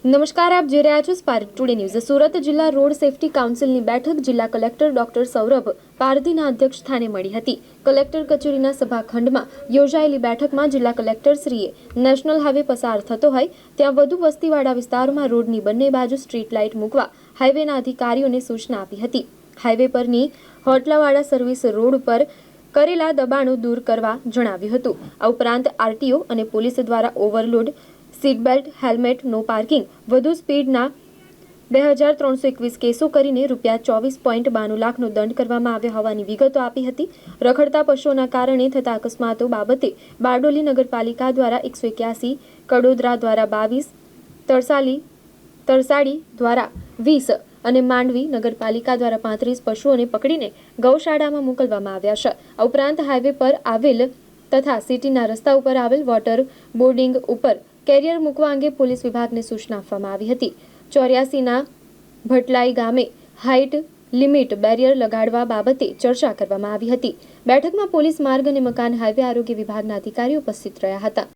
નમસ્કાર, આપ જોઈ રહ્યા છો સ્પાર્ક ટુડે ન્યૂઝ। સુરત જિલ્લા રોડ સેફટી કાઉન્સિલની બેઠક જિલ્લા કલેક્ટર ડોક્ટર સૌરભ પારધીના અધ્યક્ષસ્થાને મળી હતી। કલેક્ટર કચેરીના સભાખંડમાં યોજાયેલી બેઠકમાં જિલ્લા કલેક્ટરશ્રીએ નેશનલ હાઈવે પસાર થતો હોય ત્યાં વધુ વસ્તીવાળા વિસ્તારોમાં રોડની બંને બાજુ સ્ટ્રીટ લાઇટ મૂકવા હાઈવેના અધિકારીઓને સૂચના આપી હતી। હાઈવે પરની હોટલાવાળા સર્વિસ રોડ પર કરેલા દબાણો દૂર કરવા જણાવ્યું હતું। આ ઉપરાંત આરટીઓ અને પોલીસ દ્વારા overload, seat belt, helmet, no parking, વધુ સ્પીડના 2321 કેસો કરીને ₹24.92 લાખનો દંડ કરવામાં આવ્યો હોવાની વિગતો આપી હતી। રખડતા પશુઓના કારણે થતા અકસ્માતો બાબતે બારડોલી નગરપાલિકા દ્વારા 181, કડોદરા દ્વારા 22, તરસાડી દ્વારા 20 અને માંડવી નગરપાલિકા દ્વારા 35 પશુઓને પકડીને ગૌશાળામાં મોકલવામાં આવ્યા છે। આ ઉપરાંત હાઈવે પર આવેલ તથા સિટીના રસ્તા ઉપર આવેલ વોટર બોર્ડિંગ ઉપર કેરિયર મૂકવા અંગે પોલીસ વિભાગને સૂચના આપવામાં આવી હતી। 84ના ભટલાઈ ગામે હાઇટ લિમિટ બેરિયર લગાડવા બાબતે ચર્ચા કરવામાં આવી હતી। બેઠકમાં પોલીસ, માર્ગ અને મકાન, હાઈવે, આરોગ્ય વિભાગના અધિકારીઓ ઉપસ્થિત રહ્યા હતા।